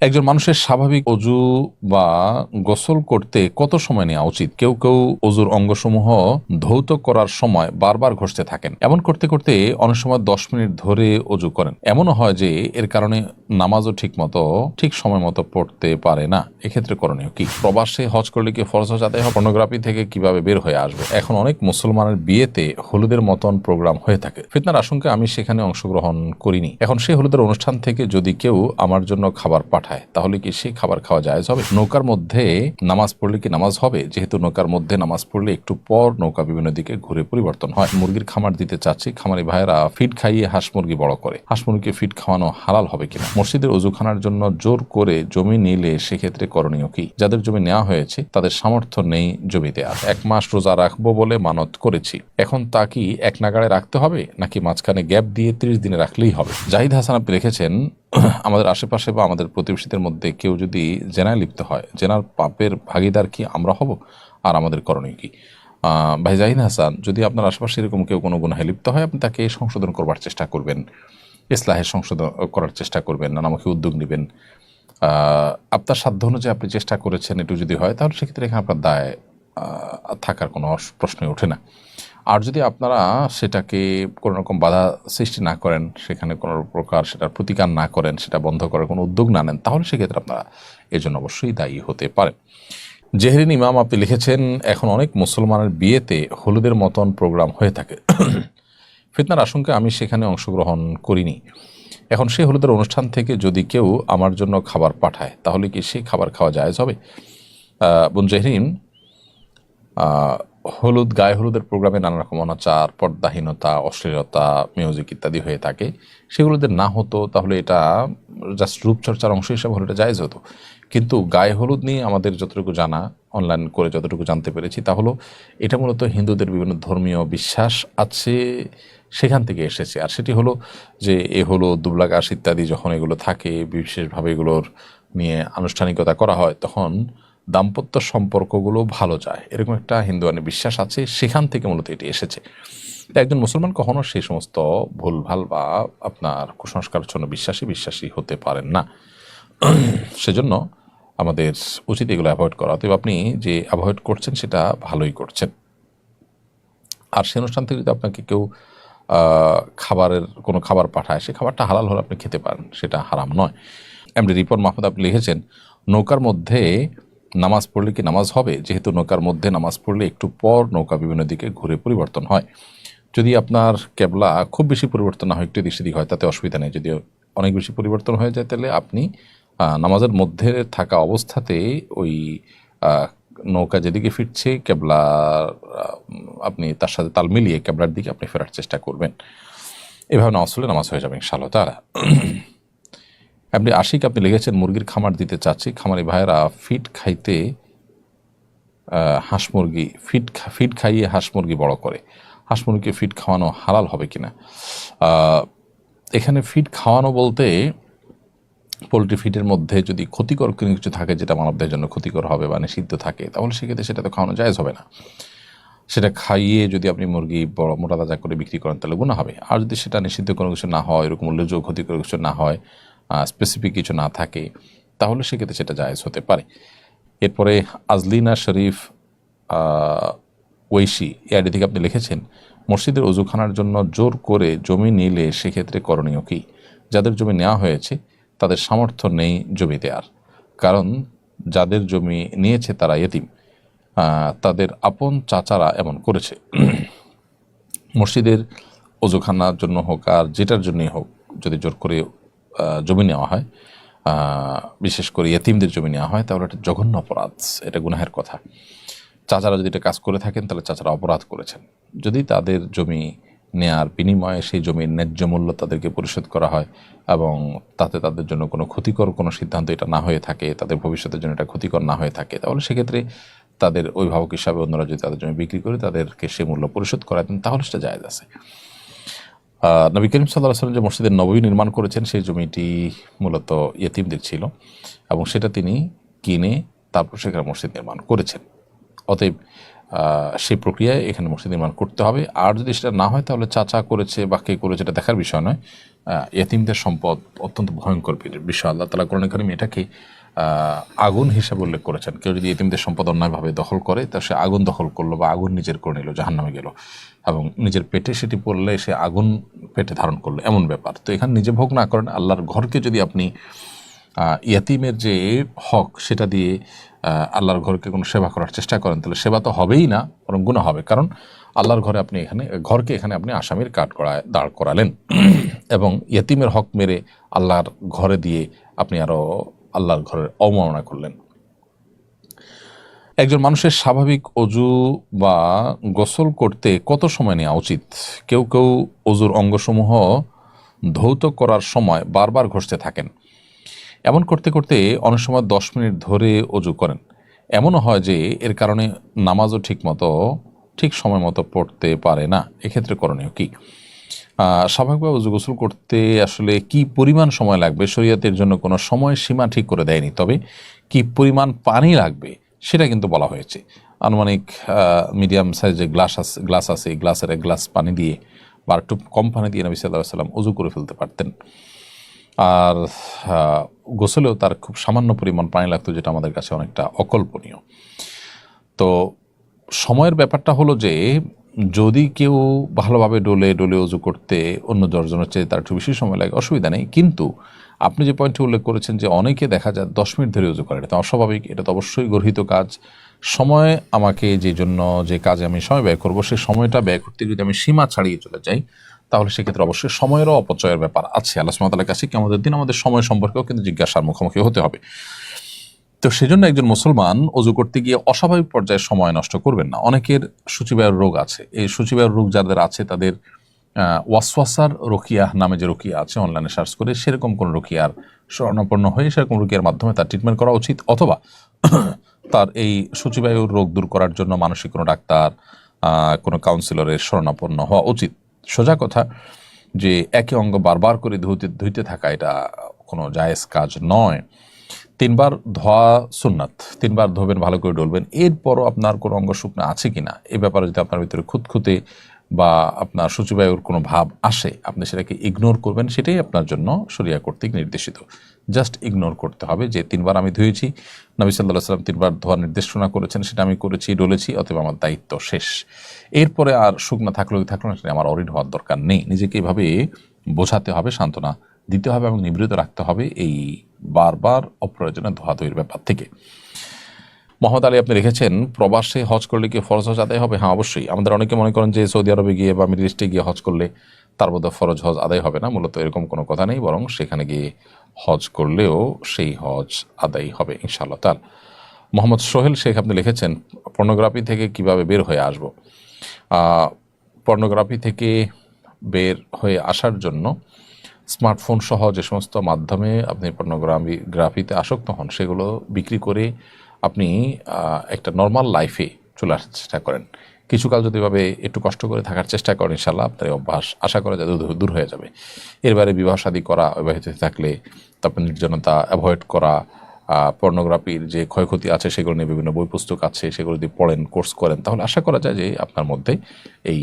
একজন মানুষের স্বাভাবিক অজু বা গোসল করতে কত সময় নেওয়া উচিত? কেউ কেউ অজুর অঙ্গসমূহ ধৌত করার সময় বারবার ঘষতে থাকেন। এমন করতে করতে অনেক সময় 10 মিনিট ধরে অজু করেন। এমনও হয় যে এর কারণে নামাজও ঠিক সময় মতো পড়তে পারে না। এক্ষেত্রে করণীয় কি? প্রবাসে হজ করলে কি ফরজ হজ আদায় হবে? পর্নোগ্রাফি থেকে কিভাবে বের হয়ে আসবে? এখন অনেক মুসলমানের বিয়েতে হলুদের মতন প্রোগ্রাম হয়ে থাকে। ফিতনার আশঙ্কা আমি সেখানে অংশগ্রহণ করিনি। এখন সেই হলুদের অনুষ্ঠান থেকে যদি কেউ আমার জন্য খাবার পাঠায় তাহলে কি সেই খাবার খাওয়া জায়েজ হবে? নৌকার মধ্যে নামাজ পড়লে কি নামাজ হবে? যেহেতু নৌকার মধ্যে নামাজ পড়লে একটু পর নৌকা বিভিন্ন দিকে ঘুরে পরিবর্তন হয়। মুরগির খামার দিতে চাচ্ছি, খামারি ভাইয়েরা ফিড খাইয়ে হাঁস মুরগি বড় করে। হাঁস মুরগিকে ফিড খাওয়ানো হালাল হবে কিনা? মসজিদের অজুখানার জন্য জোর করে জমি নিলে সেক্ষেত্রে করণীয় কি? যাদের জমি নেওয়া হয়েছে তাদের সামর্থ্য নেই জমি দেওয়ার। 1 মাস রোজা রাখবো বলে মানত করেছি, এখন তা কি এক নাগাড়ে রাখতে হবে নাকি মাঝখানে গ্যাপ দিয়ে 30 দিনে রাখলেই হবে? জাহিদ হাসান আপনি লিখেছেন, আমাদের আশেপাশে বা আমাদের প্রতিবেশীদের মধ্যে কেউ যদি জেনায় লিপ্ত হয়, জেনার পাপের ভাগিদার কি আমরা হব? আর আমাদের করণীয় কি? ভাই জাহিদ হাসান, যদি আপনার আশেপাশে এরকম কেউ কোনো গুনাহে লিপ্ত হয়, আপনি তাকে সংশোধন করবার চেষ্টা করবেন, ইসলাহের সংশোধন করার চেষ্টা করবেন, নানামুখী উদ্যোগ নেবেন। আপনার সাধ্য অনুযায়ী আপনি চেষ্টা করেছেন, এটু যদি হয় তাহলে সেক্ষেত্রে এখানে আপনার দায় থাকার কোনো প্রশ্নই ওঠে না। আর যদি আপনারা সেটাকে কোনো রকম বাধা সৃষ্টি না করেন, সেখানে কোনো প্রকার সেটার প্রতিকার না করেন, সেটা বন্ধ করার কোনো উদ্যোগ না নেন, তাহলে সেক্ষেত্রে আপনারা এর জন্য অবশ্যই দায়ী হতে পারেন। জেহরিন ইমাম আপনি লিখেছেন, এখন অনেক মুসলমানের বিয়েতে হলুদের মতন প্রোগ্রাম হয়ে থাকে। ফিতনার আশঙ্কা আমি সেখানে অংশগ্রহণ করিনি। এখন সেই হলুদের অনুষ্ঠান থেকে যদি কেউ আমার জন্য খাবার পাঠায় তাহলে কি সেই খাবার খাওয়া জায়েজ হবে? বোন জেহরিন, গায়ে হলুদের প্রোগ্রামে নানা রকম অনাচার, পর্দাহীনতা, অশ্লীলতা, মিউজিক ইত্যাদি হয়ে থাকে। সেগুলো যদি না হতো তাহলে এটা জাস্ট রূপচর্চার অংশ হিসাবে হলে এটা জায়েজ হতো। কিন্তু গায়ে হলুদ নিয়ে আমাদের যতটুকু জানা, অনলাইন করে যতটুকু জানতে পেরেছি, তা হলো এটা মূলত হিন্দুদের বিভিন্ন ধর্মীয় বিশ্বাস আছে, সেখান থেকে এসেছে। আর সেটি হলো যে এ হলো দুবলাগাস ইত্যাদি যখন এগুলো থাকে, বিশেষভাবে এগুলোর নিয়ে আনুষ্ঠানিকতা করা হয়, তখন দাম্পত্য সম্পর্কগুলো ভালো যায়, এরকম একটা হিন্দুয়ানি বিশ্বাস আছে, সেখান থেকে মূলত এটি এসেছে। একজন মুসলমান কখনো সেই সমস্ত ভুলভাল বা আপনার কুসংস্কারচ্ছন্ন বিশ্বাসী হতে পারেন না। সেজন্য আমাদের উচিত এগুলো অ্যাভয়েড করা। অতএব আপনি যে অ্যাভয়েড করছেন সেটা ভালোই করছেন। আর সেই অনুষ্ঠান থেকে যদি আপনাকে কেউ কোনো খাবার পাঠায়, সে খাবারটা হালাল হলে আপনি খেতে পারেন, সেটা হারাম নয়। এমডি রিপন মাহমুদ আপনি লিখেছেন, নৌকার মধ্যে নামাজ পড়লে কি নামাজ হবে? যেহেতু নৌকার মধ্যে নামাজ পড়লে একটু পর নৌকা বিভিন্ন দিকে ঘুরে পরিবর্তন হয়। যদি আপনার কেবলা খুব বেশি পরিবর্তন না হয়, একটু এদিক সেদিক হয়, তাতে অসুবিধা নেই। যদি অনেক বেশি পরিবর্তন হয়ে যায় তাহলে আপনি নামাজের মধ্যে থাকা অবস্থাতে ওই নৌকা যেদিকে ফিরছে কেবলা, আপনি তার সাথে তাল মিলিয়ে কেবলার দিকে আপনি ফেরার চেষ্টা করবেন। এভাবে নামাজ পড়লে নামাজ হয়ে যাবে ইনশাআল্লাহ তাআলা। আপনি আশিক আপনি লিখেছেন, মুরগির খামার দিতে চাচ্ছি, খামারি ভাইয়েরা ফিড খাইতে হাঁস মুরগি ফিড খাইয়ে হাঁস মুরগি বড় করে। হাঁস মুরগিকে ফিড খাওয়ানো হালাল হবে কিনা? এখানে ফিড খাওয়ানো বলতে পোলট্রি ফিডের মধ্যে যদি ক্ষতিকর কোনো কিছু থাকে, যেটা মানবদের জন্য ক্ষতিকর হবে বা নিষিদ্ধ থাকে, তাহলে সেক্ষেত্রে সেটা তো খাওয়ানো জায়েজ হবে না। সেটা খাইয়ে যদি আপনি মুরগি বড় মোটা তাজা করে বিক্রি করেন তাহলে গুনাহ হবে। আর যদি সেটা নিষিদ্ধ কোনো কিছু না হয়, এরকম উল্লেখযোগ্য ক্ষতিকর কিছু না হয়, স্পেসিফিক কিছু না থাকে, তাহলে সেক্ষেত্রে সেটা জায়েজ হতে পারে। এরপরে আজলিনা শরীফ ঐশী এআইডি থেকে আপনি লিখেছেন, মসজিদের অজুখানার জন্য জোর করে জমি নিলে সেক্ষেত্রে করণীয় কি? যাদের জমি নেওয়া হয়েছে তাদের সামর্থ্য নেই জমি দেওয়ার, কারণ যাদের জমি নিয়েছে তারা ইয়েতিম, তাদের আপন চাচারা এমন করেছে। মসজিদের অজুখানার জন্য হোক আর যেটার জন্যই হোক, যদি জোর করে জমি নেওয়া হয়, বিশেষ করে ইয়েতিমদের জমি নেওয়া হয়, তাহলে এটা জঘন্য অপরাধ, এটা গুনাহের কথা। চাচারা যদি এটা কাজ করে থাকেন তাহলে চাচারা অপরাধ করেছেন। যদি তাদের জমি নেয়ার বিনিময়ে সেই জমির ন্যায্য মূল্য তাদেরকে পরিশোধ করা হয় এবং তাতে তাদের জন্য কোনো ক্ষতিকর কোনো সিদ্ধান্ত এটা না হয়ে থাকে, তাদের ভবিষ্যতের জন্য এটা ক্ষতিকর না হয়ে থাকে, তাহলে সেক্ষেত্রে তাদের অভিভাবক হিসাবে অন্যরা যদি তাদের জমি বিক্রি করে তাদেরকে সে মূল্য পরিশোধ করা দেন, তাহলে সেটা জায়েজ আছে। নবী করিম সাল্লাল্লাহু আলাইহি ওয়াসাল্লাম যে মসজিদের নববী নির্মাণ করেছেন, সেই জমিটি মূলত ইয়েতিমদের ছিল এবং সেটা তিনি কিনে তারপর সেখানে মসজিদ নির্মাণ করেছেন। অতএব সেই প্রক্রিয়ায় এখানে মসজিদ নির্মাণ করতে হবে। আর যদি সেটা না হয় তাহলে চাচা করেছে বা কে করেছে এটা দেখার বিষয় নয়। এতিমদের সম্পদ অত্যন্ত ভয়ঙ্কর বিষয়। আল্লাহ তাআলা কোরআনে কারিমে এটাকে আগুন হিসাবে উল্লেখ করেছেন। কেউ যদি এতিমদের সম্পদ অন্যায়ভাবে দখল করে তা সে আগুন দখল করলো বা আগুন নিজের করে নিল, জাহান্নামে গেল, এবং নিজের পেটে সেটি পড়লে সে আগুন পেটে ধারণ করলো, এমন ব্যাপার। তো এখানে নিজে ভোগ না করেন, আল্লাহর ঘরকে যদি আপনি ইয়াতিমের যে হক সেটা দিয়ে আল্লাহর ঘরকে কোনো সেবা করার চেষ্টা করেন, তাহলে সেবা তো হবেই না, বরং গুনাহ হবে। কারণ আল্লাহর ঘরে আপনি ঘরকে এখানে আপনি আসামির কাঠ করায় দাঁড় করালেন এবং ইয়াতিমের হক মেরে আল্লাহর ঘরে দিয়ে আপনি আরও আল্লাহর ঘরের অবমাননা করলেন। একজন মানুষের স্বাভাবিক অজু বা গোসল করতে কত সময় নেওয়া উচিত? কেউ কেউ অজুর অঙ্গসমূহ ধৌত করার সময় বারবার ঘষতে থাকেন। এমন করতে করতে অনেক সময় 10 মিনিট ধরে অজু করেন। এমনও হয় যে এর কারণে নামাজও ঠিক সময় মতো পড়তে পারে না। এক্ষেত্রে করণীয় কি? স্বাভাবিকভাবে অজু গোসল করতে আসলে কি পরিমাণ সময় লাগবে শরীয়তের জন্য কোনো সময় সীমা ঠিক করে দেয়নি, তবে কি পরিমাণ পানি লাগবে সেটা কিন্তু বলা হয়েছে। আনুমানিক মিডিয়াম সাইজের গ্লাস আছে, এই গ্লাসের 1 গ্লাস পানি দিয়ে বা একটু কম পানি দিয়ে নবী সাল্লাল্লাহু আলাইহি ওয়াসাল্লাম অজু করে ফেলতে পারতেন। আর গোসলেও তার খুব সামান্য পরিমাণ পানি লাগতো, যেটা আমাদের কাছে অনেকটা অকল্পনীয়। তো সময়ের ব্যাপারটা হলো যে যদি কেউ ভালোভাবে ডলে অজু করতে অন্য 10 জনের চেয়ে তার একটু বেশি সময় লাগে, অসুবিধা নেই। কিন্তু আপনি যে পয়েন্টটি উল্লেখ করেছেন যে অনেকে দেখা যায় 10 মিনিট ধরে অজু করে, এটা তো অস্বাভাবিক, এটা তো অবশ্যই গর্হিত কাজ। সময় আমাকে যে কাজে আমি সময় ব্যয় করবো, সেই সময়টা ব্যয় করতে যদি আমি সীমা ছাড়িয়ে চলে যাই, তাহলে সেক্ষেত্রে অবশ্যই সময়েরও অপচয়ের ব্যাপার আছে। আল্লাহ সুবহানাহু ওয়া তাআলার কাছে কিয়ামতের দিন আমাদের সময় সম্পর্কেও কিন্তু জিজ্ঞাসার মুখোমুখি হতে হবে। তো সেজন্য একজন মুসলমান অজু করতে গিয়ে অস্বাভাবিক পর্যায়ে সময় নষ্ট করবেন না। অনেকের সূচিবায়ুর রোগ আছে। এই সূচিবায়ুর রোগ যাদের আছে তাদের ওয়াসওয়াসার রুকিয়া নামে যে রুকিয়া আছে, অনলাইনে সার্চ করে সেরকম কোন রুকিয়ার শরণাপন্ন হয়ে সেরকম রুকিয়ার মাধ্যমে তার ট্রিটমেন্ট করা উচিত, অথবা তার এই সূচিবায়ুর রোগ দূর করার জন্য মানসিক কোনো ডাক্তার, কোনো কাউন্সিলরের শরণাপন্ন হওয়া উচিত। সোজা কথা যে একই অঙ্গ বারবার করে ধুইতে থাকা এটা কোনো জায়েজ কাজ নয়। 3 বার ধোয়া সুন্নাত, 3 বার ধোবেন, ভালো করে ডলবেন। এরপরও আপনার কোনো অঙ্গ শুকনো আছে কিনা এ ব্যাপারে যদি আপনার ভিতরে খুঁতখুঁতে বা আপনার সূচিবায়ুর কোনো ভাব আসে, আপনি সেটাকে ইগনোর করবেন। সেটাই আপনার জন্য শরিয়া কর্তৃক নির্দেশিত। জাস্ট ইগনোর করতে হবে যে 3 বার আমি ধুয়েছি, নবী সাল্লাল্লাহু আলাইহি ওয়াসাল্লাম 3 বার ধোয়ার নির্দেশনা করেছেন, সেটা আমি করেছি, ডলেছি, অতএব আমার দায়িত্ব শেষ। এরপরে আর শুকনা থাকলো না, সেটা আমার অরিড হওয়ার দরকার নেই। নিজেকে এভাবে বোঝাতে হবে, সান্ত্বনা দিতে হবে এবং নিবৃত রাখতে হবে এই বারবার অপ্রয়োজনে ধোয়াধুয়ির ব্যাপার থেকে। মোহাম্মদ আলী আপনি লিখেছেন, প্রবাসে হজ করলে কি ফরজ হজ আদায় হবে? হ্যাঁ, অবশ্যই। আমাদের অনেকে মনে করেন যে সৌদি আরবে গিয়ে বা মিডল ইস্টে গিয়ে হজ করলে তার মধ্যে ফরজ হজ আদায় হবে না। মূলত এরকম কোনো কথা নেই, বরং সেখানে গিয়ে হজ করলেও সেই হজ আদায় হবে ইনশাআল্লাহ তাআলা। মোহাম্মদ সোহেল শেখ আপনি লিখেছেন, পর্নোগ্রাফি থেকে কিভাবে বের হয়ে আসব? পর্নোগ্রাফি থেকে বের হয়ে আসার জন্য স্মার্টফোন সহ যে সমস্ত মাধ্যমে আপনি পর্নোগ্রাফিতে আসক্ত হন, সেগুলো বিক্রি করে আপনি একটা নর্মাল লাইফে চলে আসার চেষ্টা করেন। কিছুকাল যদি এভাবে একটু কষ্ট করে থাকার চেষ্টা করেন, ইনশাআল্লাহ আপনার এই অভ্যাস আশা করা যায় দূর হয়ে যাবে। এর বাইরে বিবাহ শাদী করা, বিবাহিত থাকলে তারপর নির্জনতা অ্যাভয়েড করা, পর্নোগ্রাফির যে ক্ষয়ক্ষতি আছে সেগুলো নিয়ে বিভিন্ন বই পুস্তক আছে, সেগুলো যদি পড়েন, কোর্স করেন, তাহলে আশা করা যায় যে আপনার মধ্যে এই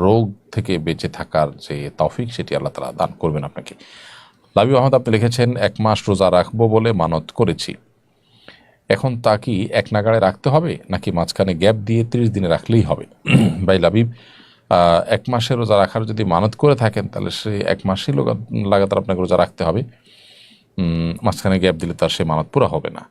রোগ থেকে বেঁচে থাকার যে তৌফিক সেটি আল্লাহ তাআলা দান করবেন আপনাকে। লাবিব আহমদ আপনি লিখেছেন, 1 মাস রোজা রাখবো বলে মানত করেছি, এখন তা কি এক নাগাড়ে রাখতে হবে নাকি মাঝখানে গ্যাপ দিয়ে 30 দিনে রাখলেই হবে? ভাই লাবিব, 1 মাসের রোজা রাখার যদি মানত করে থাকেন তাহলে সে 1 মাসই লাগাতার আপনাকে রোজা রাখতে হবে। মাঝখানে গ্যাপ দিলে তার সে মানত পুরা হবে না।